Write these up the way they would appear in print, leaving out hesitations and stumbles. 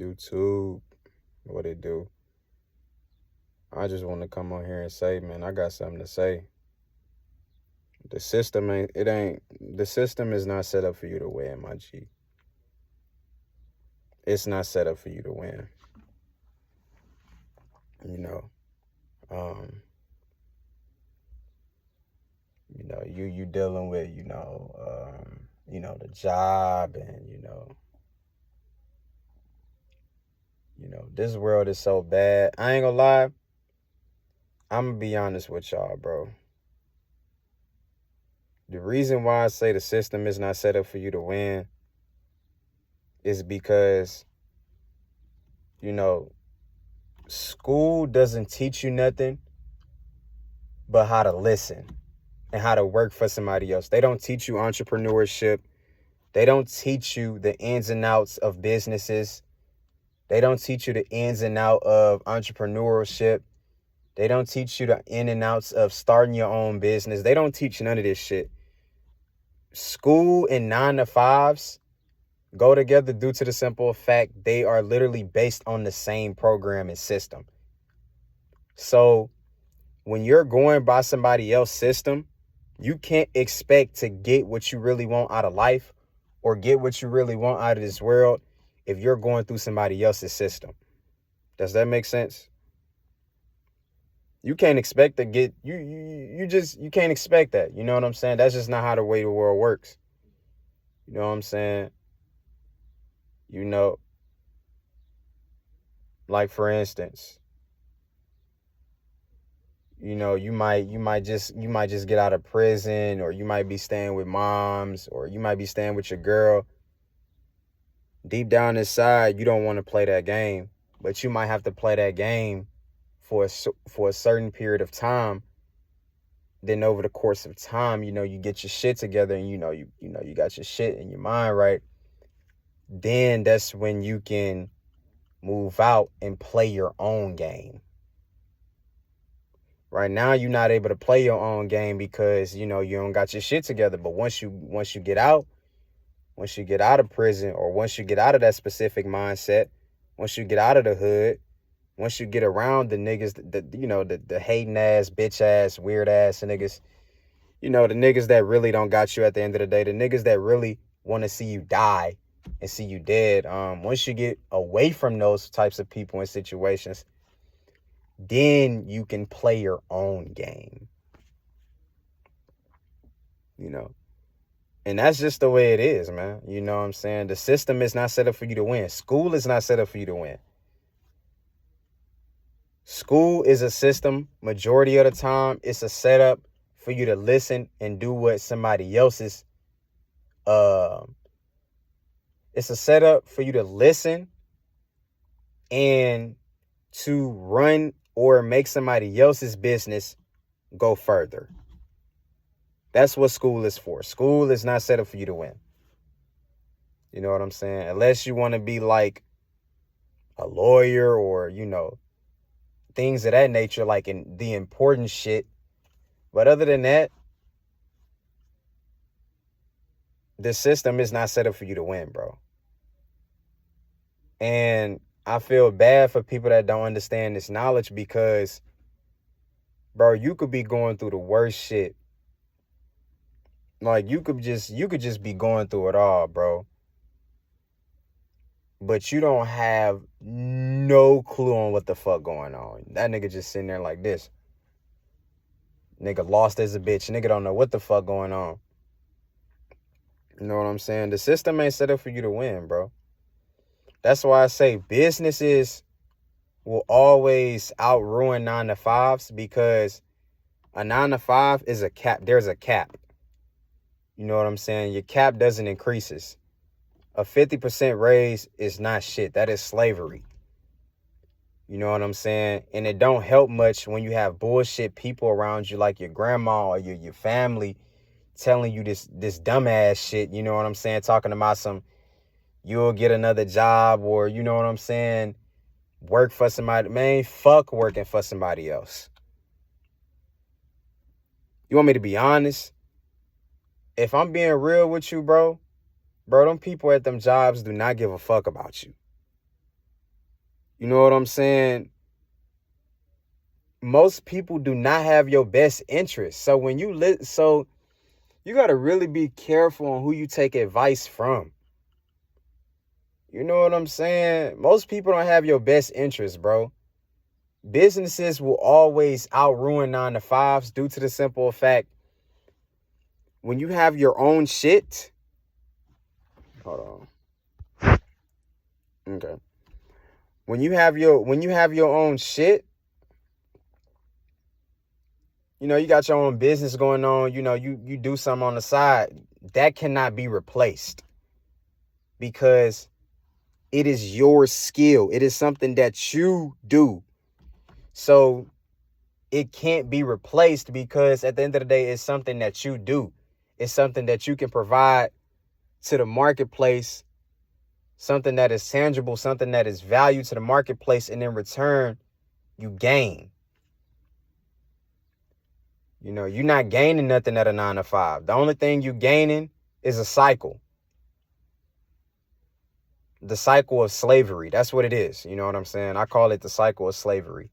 YouTube, what it do? I just want to come on here and say, man, I got something to say. The system the system is not set up for you to win, my G. It's not set up for you to win. You know, um, you dealing with, the job and, this world is so bad. I ain't gonna lie. I'm gonna be honest with y'all, bro. The reason why I say the system is not set up for you to win is because, school doesn't teach you nothing but how to listen and how to work for somebody else. They don't teach you entrepreneurship. They don't teach you the ins and outs of businesses. They don't teach you the ins and out of entrepreneurship. They don't teach you the in and outs of starting your own business. They don't teach none of this shit. School and 9-to-5s go together due to the simple fact they are literally based on the same program and system. So when you're going by somebody else's system, you can't expect to get what you really want out of life or get what you really want out of this world if you're going through somebody else's system. Does that make sense? You can't expect to get you can't expect that. You know what I'm saying? That's just not how the way the world works. You know what I'm saying? Like for instance, you might just get out of prison, or you might be staying with moms, or you might be staying with your girl. Deep down inside, you don't want to play that game, but you might have to play that game for a certain period of time. Then over the course of time, you get your shit together, and you got your shit in your mind right. Then that's when you can move out and play your own game. Right now, you're not able to play your own game because, you don't got your shit together. But once you get out of prison, or once you get out of that specific mindset, once you get out of the hood, once you get around the niggas, the hating ass, bitch ass, weird ass niggas, the niggas that really don't got you at the end of the day, the niggas that really want to see you die and see you dead. Once you get away from those types of people and situations, then you can play your own game. And that's just the way it is, man. You know what I'm saying? The system is not set up for you to win. School is not set up for you to win. School is a system. Majority of the time, it's a setup for you to listen and do what somebody else's. It's a setup for you to listen and to run or make somebody else's business go further. That's what school is for. School is not set up for you to win. You know what I'm saying? Unless you want to be like a lawyer or, things of that nature, like in the important shit. But other than that, the system is not set up for you to win, bro. And I feel bad for people that don't understand this knowledge because, bro, you could be going through the worst shit. Like you could just be going through it all, bro. But you don't have no clue on what the fuck going on. That nigga just sitting there like this. Nigga lost as a bitch. Nigga don't know what the fuck going on. You know what I'm saying? The system ain't set up for you to win, bro. That's why I say businesses will always outruin 9-to-5s, because a 9-to-5 is a cap. There's a cap. You know what I'm saying? Your cap doesn't increases. A 50% raise is not shit. That is slavery. You know what I'm saying? And it don't help much when you have bullshit people around you, like your grandma or your family, telling you this dumbass shit. You know what I'm saying? Talking about some, you'll get another job, or you know what I'm saying? Work for somebody. Man, fuck working for somebody else. You want me to be honest? If I'm being real with you, bro, them people at them jobs do not give a fuck about you. You know what I'm saying? Most people do not have your best interest. So when you you got to really be careful on who you take advice from. You know what I'm saying? Most people don't have your best interest, bro. Businesses will always outruin 9-to-5s due to the simple fact when you have your own shit. Hold on. Okay. When you have your own shit, you know, you got your own business going on, you know, you do something on the side, that cannot be replaced because it is your skill. It is something that you do. So it can't be replaced because at the end of the day, it's something that you do. It's something that you can provide to the marketplace, something that is tangible, something that is value to the marketplace, and in return, you gain. You know, you're not gaining nothing at a 9-to-5. The only thing you gaining is a cycle. The cycle of slavery. That's what it is. You know what I'm saying? I call it the cycle of slavery.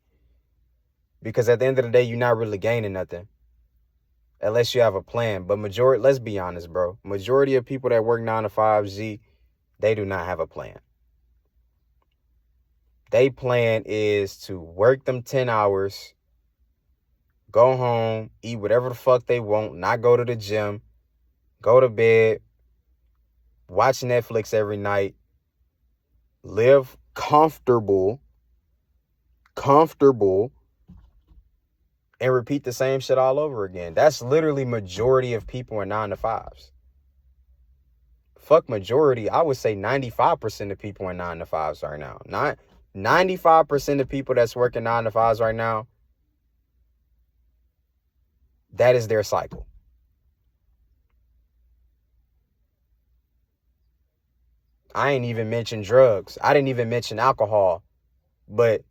Because at the end of the day, you're not really gaining nothing. Unless you have a plan. But let's be honest, bro. Majority of people that work 9-to-5, they do not have a plan. They plan is to work them 10 hours, go home, eat whatever the fuck they want, not go to the gym, go to bed, watch Netflix every night, live comfortable, and repeat the same shit all over again. That's literally majority of people in 9-to-5s. Fuck majority. I would say 95% of people in 9-to-5s right now. Not 95% of people that's working 9-to-5s right now, that is their cycle. I ain't even mentioned drugs. I didn't even mention alcohol. But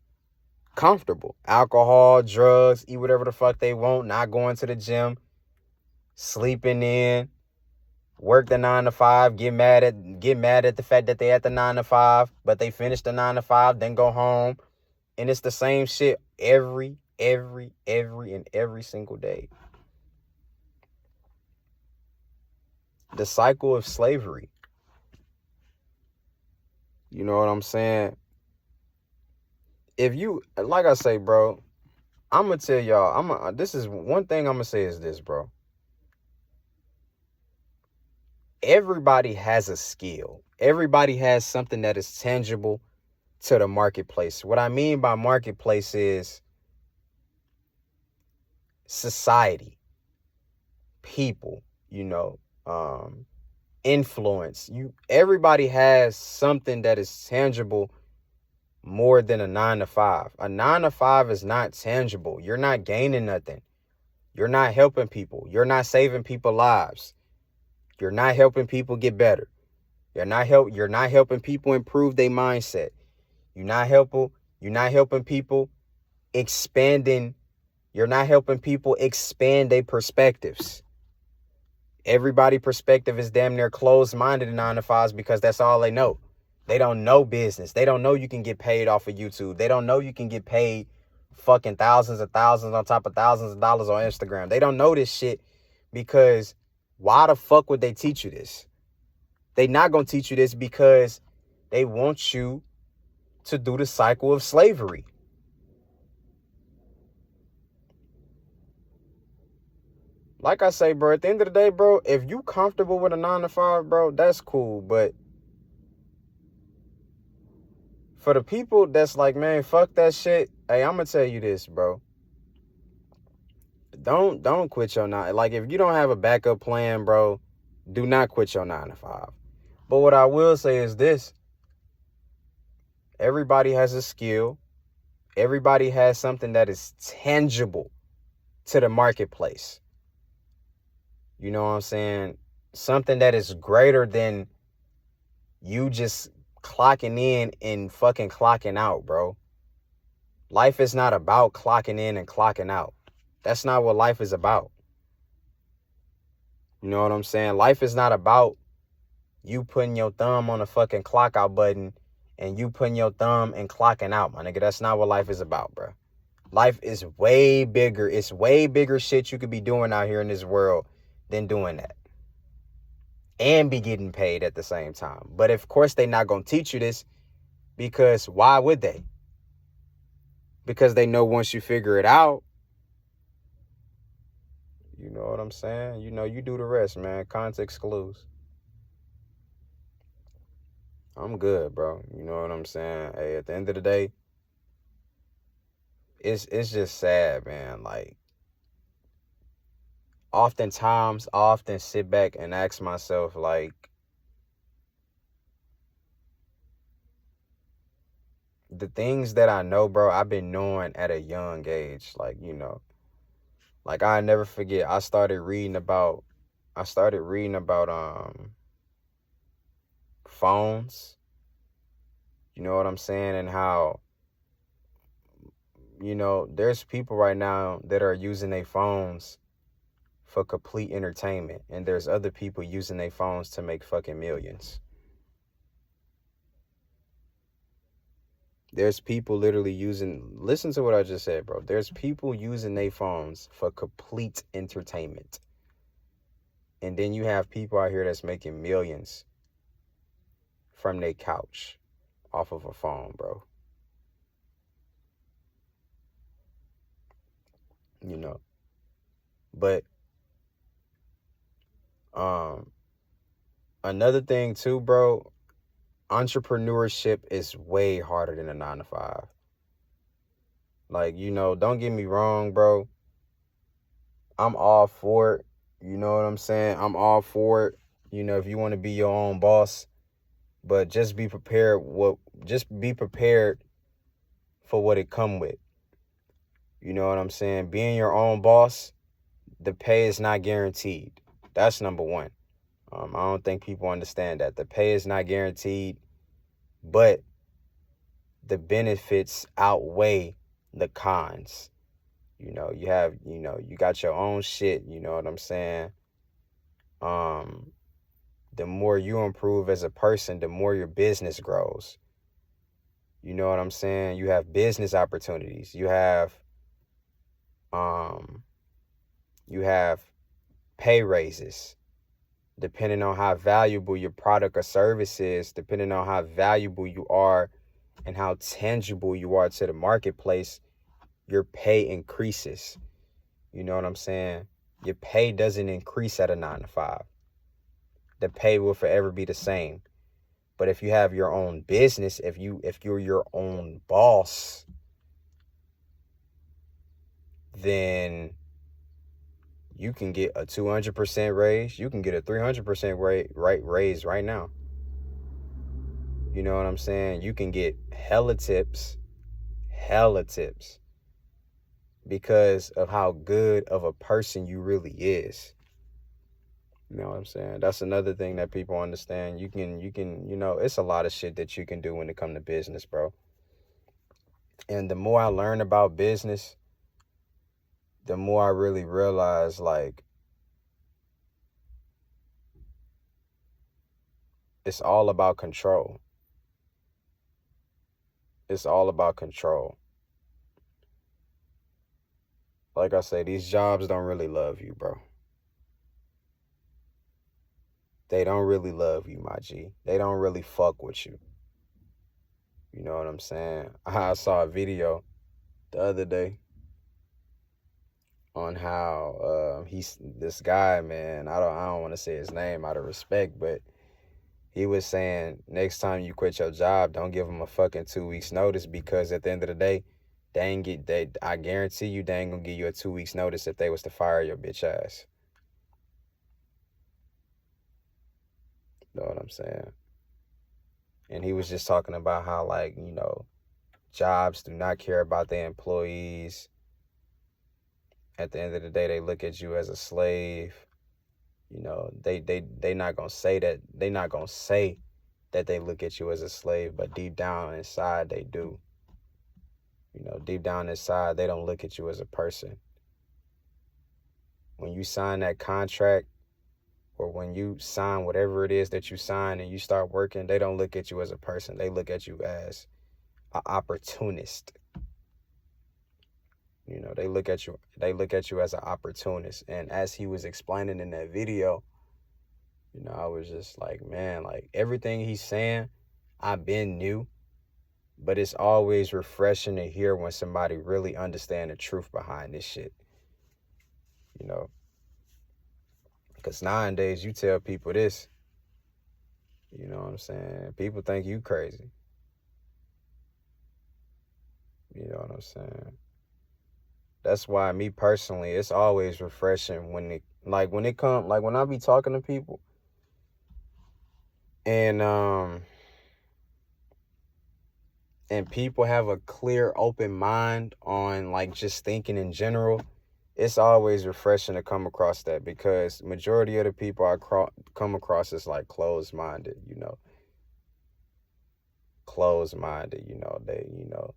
comfortable. Alcohol, drugs, eat whatever the fuck they want, not going to the gym, sleeping in, work the 9-to-5, get mad at the fact that they at the 9-to-5, but they finish the 9-to-5, then go home. And it's the same shit every single day. The cycle of slavery. You know what I'm saying? If you, like I say, bro, I'm going to tell y'all, this is one thing I'm going to say is this, bro. Everybody has a skill. Everybody has something that is tangible to the marketplace. What I mean by marketplace is society, people, you know, influence. Everybody has something that is tangible more than a 9-to-5. A 9-to-5 is not tangible. You're not gaining nothing. You're not helping people. You're not saving people's lives. You're not helping people get better. You're not helping people improve their mindset. You're not helping people expanding. You're not helping people expand their perspectives. Everybody's perspective is damn near closed-minded in 9-to-5s because that's all they know. They don't know business. They don't know you can get paid off of YouTube. They don't know you can get paid fucking thousands of thousands on top of thousands of dollars on Instagram. They don't know this shit because why the fuck would they teach you this? They not going to teach you this because they want you to do the cycle of slavery. Like I say, bro, at the end of the day, bro, if you comfortable with a 9-to-5, bro, that's cool. But for the people that's like, man, fuck that shit. Hey, I'm going to tell you this, bro. Don't quit your 9. Like, if you don't have a backup plan, bro, do not quit your 9-to-5. But what I will say is this. Everybody has a skill. Everybody has something that is tangible to the marketplace. You know what I'm saying? Something that is greater than you just clocking in and fucking clocking out, bro. Life is not about clocking in and clocking out. That's not what life is about. You know what I'm saying? Life is not about you putting your thumb on the fucking clock out button and you putting your thumb and clocking out, my nigga. That's not what life is about, bro. Life is way bigger. It's way bigger shit you could be doing out here in this world than doing that. And be getting paid at the same time. But of course, they not going to teach you this, because why would they? Because they know once you figure it out, you know what I'm saying? You know, you do the rest, man. Context clues. I'm good, bro. You know what I'm saying? Hey, at the end of the day, it's just sad, man. Like, oftentimes, I often sit back and ask myself, like, the things that I know, bro, I've been knowing at a young age. Like, you know, like, I never forget, I started reading about phones. You know what I'm saying? And how, you know, there's people right now that are using their phones for complete entertainment, and there's other people using their phones to make fucking millions. There's people literally listen to what I just said, bro. There's people using their phones for complete entertainment. And then you have people out here that's making millions from their couch off of a phone, bro. You know. But another thing too, bro, entrepreneurship is way harder than a 9-to-5. Like, you know, don't get me wrong, bro. I'm all for it. You know what I'm saying? I'm all for it. You know, if you want to be your own boss, but just be prepared for what it come with. You know what I'm saying? Being your own boss, the pay is not guaranteed. That's number one. I don't think people understand that. The pay is not guaranteed, but the benefits outweigh the cons. You know, you got your own shit, you know what I'm saying? The more you improve as a person, the more your business grows. You know what I'm saying? You have business opportunities. You have pay raises. Depending on how valuable your product or service is, depending on how valuable you are and how tangible you are to the marketplace, your pay increases. You know what I'm saying? Your pay doesn't increase at a 9-to-5. The pay will forever be the same. But if you have your own business, if you're your own boss, then you can get a 200% raise. You can get a 300% raise right now. You know what I'm saying? You can get hella tips because of how good of a person you really is. You know what I'm saying? That's another thing that people understand. You can, you know, it's a lot of shit that you can do when it comes to business, bro. And the more I learn about business, the more I really realize, like, it's all about control. It's all about control. Like I say, these jobs don't really love you, bro. They don't really love you, my G. They don't really fuck with you. You know what I'm saying? I saw a video the other day on how this guy, man, I don't want to say his name out of respect, but he was saying next time you quit your job, don't give them a fucking 2 weeks notice, because at the end of the day, I guarantee you they ain't gonna give you a 2 weeks notice if they was to fire your bitch ass. You know what I'm saying? And he was just talking about how, like, you know, jobs do not care about their employees. At the end of the day, they look at you as a slave. You know, they not gonna say that. They not gonna say that they look at you as a slave, but deep down inside they do. You know, deep down inside they don't look at you as a person. When you sign that contract, or when you sign whatever it is that you sign and you start working, they don't look at you as a person. They look at you as an opportunist. You know, they look at you as an opportunist. And as he was explaining in that video, you know, I was just like, man, like everything he's saying, I've been new, but it's always refreshing to hear when somebody really understand the truth behind this shit. You know, because nowadays you tell people this, you know what I'm saying? People think you crazy. You know what I'm saying? That's why me personally, it's always refreshing when when I be talking to people and people have a clear, open mind on like just thinking in general. It's always refreshing to come across that, because majority of the people I come across is like closed-minded, you know. Closed-minded, you know. They, you know,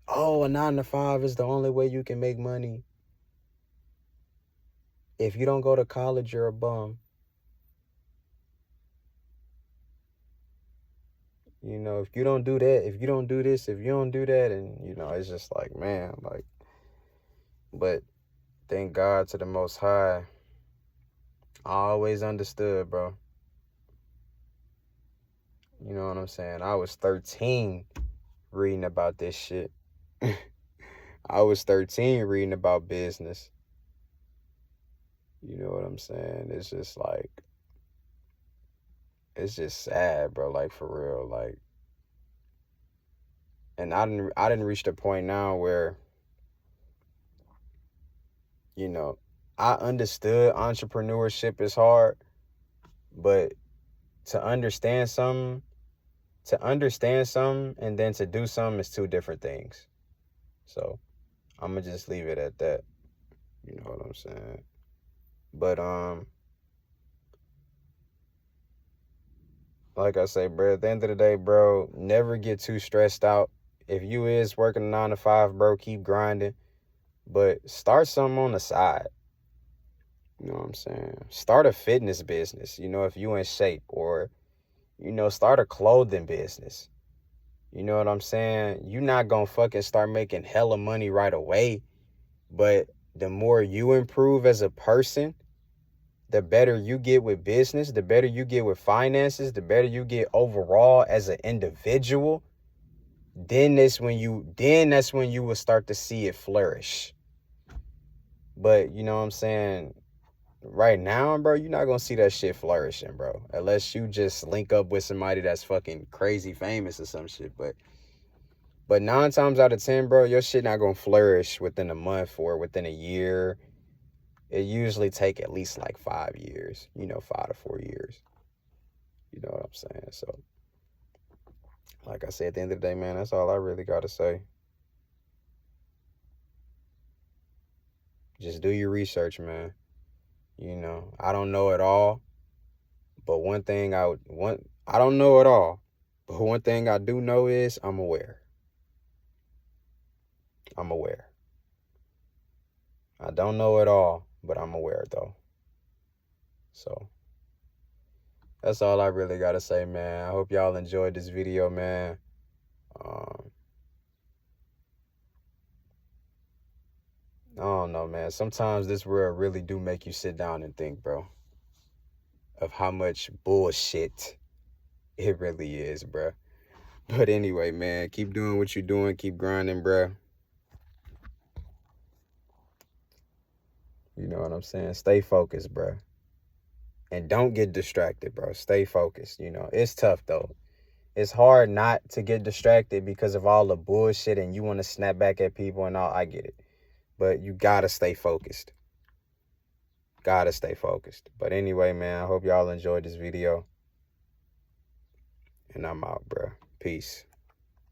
oh, a 9 to 5 is the only way you can make money. If you don't go to college, you're a bum. You know, if you don't do that, if you don't do this, if you don't do that, and, you know, it's just like, man, like, but thank God to the Most High, I always understood, bro. You know what I'm saying? I was 13 reading about this shit. I was 13 reading about business. You know what I'm saying? It's just like, it's just sad, bro, like for real, like. And I didn't reach the point now where, you know, I understood entrepreneurship is hard, but to understand something and then to do something is two different things. So I'm gonna just leave it at that. You know what I'm saying? But like I say, bro, at the end of the day, bro, never get too stressed out. If you is working a 9 to 5, bro, keep grinding. But start something on the side. You know what I'm saying? Start a fitness business, you know, if you in shape, or, you know, start a clothing business. You know what I'm saying? You're not gonna fucking start making hella money right away, but the more you improve as a person, the better you get with business, the better you get with finances, the better you get overall as an individual, then that's when you will start to see it flourish. But, you know what I'm saying? Right now, bro, you're not gonna see that shit flourishing, bro. Unless you just link up with somebody that's fucking crazy famous or some shit. But 9 times out of 10, bro, your shit not gonna flourish within a month or within a year. It usually take at least like 5 years, you know, 5 to 4 years. You know what I'm saying? So, like I said, at the end of the day, man, that's all I really gotta say. Just do your research, man. You know, I don't know it all, but I don't know it all, but one thing I do know is I'm aware. I'm aware. I don't know it all, but I'm aware though. So that's all I really gotta say, man. I hope y'all enjoyed this video, man. I don't know, man. Sometimes this world really do make you sit down and think, bro, of how much bullshit it really is, bro. But anyway, man, keep doing what you're doing. Keep grinding, bro. You know what I'm saying? Stay focused, bro. And don't get distracted, bro. Stay focused. You know, it's tough, though. It's hard not to get distracted because of all the bullshit and you want to snap back at people and all. I get it. But you gotta stay focused. Gotta stay focused. But anyway, man, I hope y'all enjoyed this video. And I'm out, bro. Peace.